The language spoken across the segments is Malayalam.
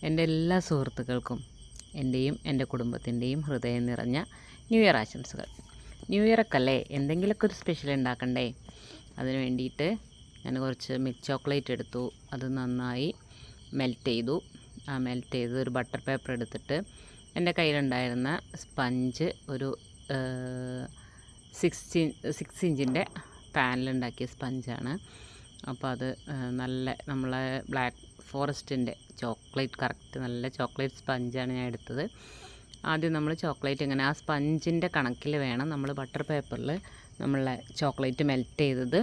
എൻ്റെ എല്ലാ സുഹൃത്തുക്കൾക്കും എൻ്റെയും എൻ്റെ കുടുംബത്തിൻ്റെയും ഹൃദയം നിറഞ്ഞ ന്യൂ ഇയർ ആശംസകൾ. ന്യൂ ഇയറൊക്കെ അല്ലേ, എന്തെങ്കിലുമൊക്കെ ഒരു സ്പെഷ്യൽ ഉണ്ടാക്കണ്ടേ? അതിന് വേണ്ടിയിട്ട് ഞാൻ കുറച്ച് മിൽക്ക് ചോക്ലേറ്റ് എടുത്തു. അത് നന്നായി മെൽറ്റ് ചെയ്തു. ആ മെൽറ്റ് ചെയ്ത് ഒരു ബട്ടർ പേപ്പർ എടുത്തിട്ട് എൻ്റെ കയ്യിലുണ്ടായിരുന്ന സ്പഞ്ച് ഒരു 6 ഇഞ്ചിൻ്റെ പാനിലുണ്ടാക്കിയ സ്പഞ്ചാണ്. അപ്പോൾ അത് നല്ല നമ്മളെ ബ്ലാക്ക് ഫോറസ്റ്റിൻ്റെ ചോക്ലേറ്റ് കറക്റ്റ് നല്ല ചോക്ലേറ്റ് സ്പഞ്ചാണ് ഞാൻ എടുത്തത്. ആദ്യം നമ്മൾ ചോക്ലേറ്റ് ഇങ്ങനെ ആ സ്പഞ്ചിൻ്റെ കണക്കിൽ വേണം നമ്മൾ ബട്ടർ പേപ്പറിൽ നമ്മളെ ചോക്ലേറ്റ് മെൽറ്റ് ചെയ്തത്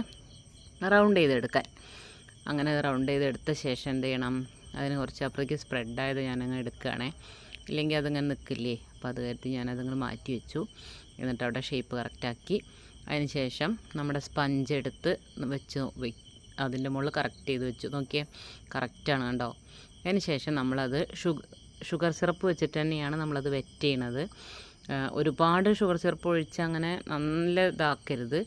റൗണ്ട് ചെയ്തെടുക്കാൻ. അങ്ങനെ റൗണ്ട് ചെയ്തെടുത്ത ശേഷം എന്ത് ചെയ്യണം, അതിന് കുറച്ച് അപ്പുറത്തേക്ക് സ്പ്രെഡായത് ഞാനങ്ങ് എടുക്കുകയാണേ, ഇല്ലെങ്കിൽ അതിങ്ങനെ നിൽക്കില്ലേ. അപ്പോൾ അത് കരുതി ഞാനതങ്ങ് മാറ്റി വെച്ചു. എന്നിട്ട് അവിടെ ഷേപ്പ് കറക്റ്റാക്കി അതിന് ശേഷം നമ്മുടെ സ്പഞ്ച് എടുത്ത് അതിൻ്റെ മുകളിൽ കറക്റ്റ് ചെയ്ത് വെച്ചു. നോക്കിയേ, കറക്റ്റാണ് കണ്ടോ. അതിന് ശേഷം നമ്മളത് ഷുഗർ സിറപ്പ് വെച്ചിട്ട് തന്നെയാണ് നമ്മളത് വെറ്റ് ചെയ്യണത്. ഒരുപാട് ഷുഗർ സിറപ്പ് ഒഴിച്ച് അങ്ങനെ നല്ല ഇതാക്കരുത്.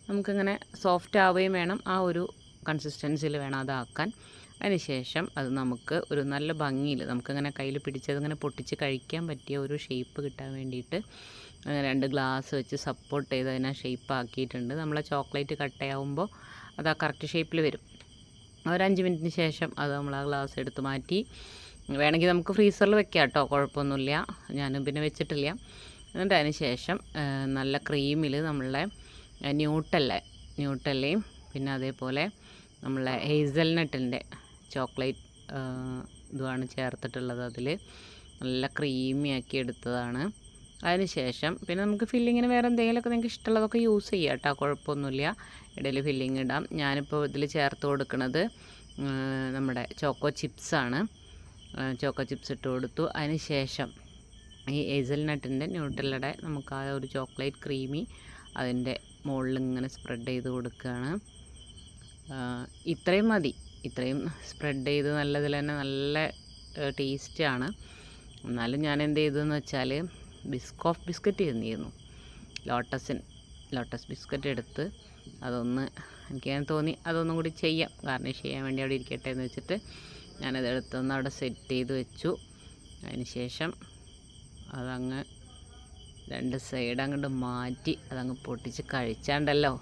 നമുക്കിങ്ങനെ സോഫ്റ്റ് ആവുകയും വേണം, ആ ഒരു കൺസിസ്റ്റൻസിയിൽ വേണം അതാക്കാൻ. അതിന് ശേഷം അത് നമുക്ക് ഒരു നല്ല ഭംഗിയിൽ നമുക്കിങ്ങനെ കയ്യിൽ പിടിച്ചതിങ്ങനെ പൊട്ടിച്ച് കഴിക്കാൻ പറ്റിയ ഒരു ഷേപ്പ് കിട്ടാൻ വേണ്ടിയിട്ട് 2 ഗ്ലാസ് വെച്ച് സപ്പോർട്ട് ചെയ്ത് അതിനെ ഷേപ്പ് ആക്കിയിട്ടുണ്ട്. നമ്മളെ ചോക്ലേറ്റ് കട്ടയാവുമ്പോൾ അത് ആ കറക്റ്റ് ഷേപ്പിൽ വരും. ഒരു 5 മിനിറ്റിന് ശേഷം അത് നമ്മൾ ആ ഗ്ലാസ് എടുത്ത് മാറ്റി. വേണമെങ്കിൽ നമുക്ക് ഫ്രീസറിൽ വെക്കാം കേട്ടോ, കുഴപ്പമൊന്നുമില്ല. ഞാനും പിന്നെ വെച്ചിട്ടില്ല. എന്നിട്ട് അതിന് ശേഷം നല്ല ക്രീമിൽ നമ്മളെ ന്യൂട്ടല്ലയും പിന്നെ അതേപോലെ നമ്മളെ ഹേസൽനട്ടിൻ്റെ ചോക്ലേറ്റ് ഇതുമാണ് ചേർത്തിട്ടുള്ളത്. അതിൽ നല്ല ക്രീമി ആക്കി എടുത്തതാണ്. അതിന് ശേഷം പിന്നെ നമുക്ക് ഫില്ലിങ്ങിന് വേറെ എന്തെങ്കിലുമൊക്കെ നിങ്ങൾക്ക് ഇഷ്ടമുള്ളതൊക്കെ യൂസ് ചെയ്യാം കേട്ടോ, കുഴപ്പമൊന്നുമില്ല. ഇടയിൽ ഫില്ലിങ് ഇടാം. ഞാനിപ്പോൾ ഇതിൽ ചേർത്ത് കൊടുക്കുന്നത് നമ്മുടെ ചോക്കോ ചിപ്സാണ്. ചോക്കോ ചിപ്സ് ഇട്ട് കൊടുത്തു. അതിന് ശേഷം ഈ ഹേസൽനട്ടിൻ്റെ ന്യൂട്രലയുടെ നമുക്ക് ആ ഒരു ചോക്ലേറ്റ് ക്രീമി അതിൻ്റെ മുകളിൽ ഇങ്ങനെ സ്പ്രെഡ് ചെയ്ത് കൊടുക്കുകയാണ്. ഇത്രയും മതി. ഇത്രയും സ്പ്രെഡ് ചെയ്ത് നല്ലതിൽ തന്നെ നല്ല ടേസ്റ്റാണ്. എന്നാലും ഞാൻ എന്ത് ചെയ്തതെന്ന് വെച്ചാൽ ബിസ്ക്കറ്റ് തന്നിരുന്നു, ലോട്ടസ് ബിസ്ക്കറ്റ് എടുത്ത് അതൊന്ന് എനിക്കങ്ങനെ തോന്നി അതൊന്നും കൂടി ചെയ്യാം, ഗാർണിഷ് ചെയ്യാൻ വേണ്ടി അവിടെ ഇരിക്കട്ടെ എന്ന് വെച്ചിട്ട് ഞാനതെടുത്തൊന്ന് അവിടെ സെറ്റ് ചെയ്ത് വെച്ചു. അതിന് ശേഷം അതങ്ങ് 2 സൈഡ് അങ്ങോട്ട് മാറ്റി അതങ്ങ് പൊട്ടിച്ച് കഴിച്ചാണ്ടല്ലോ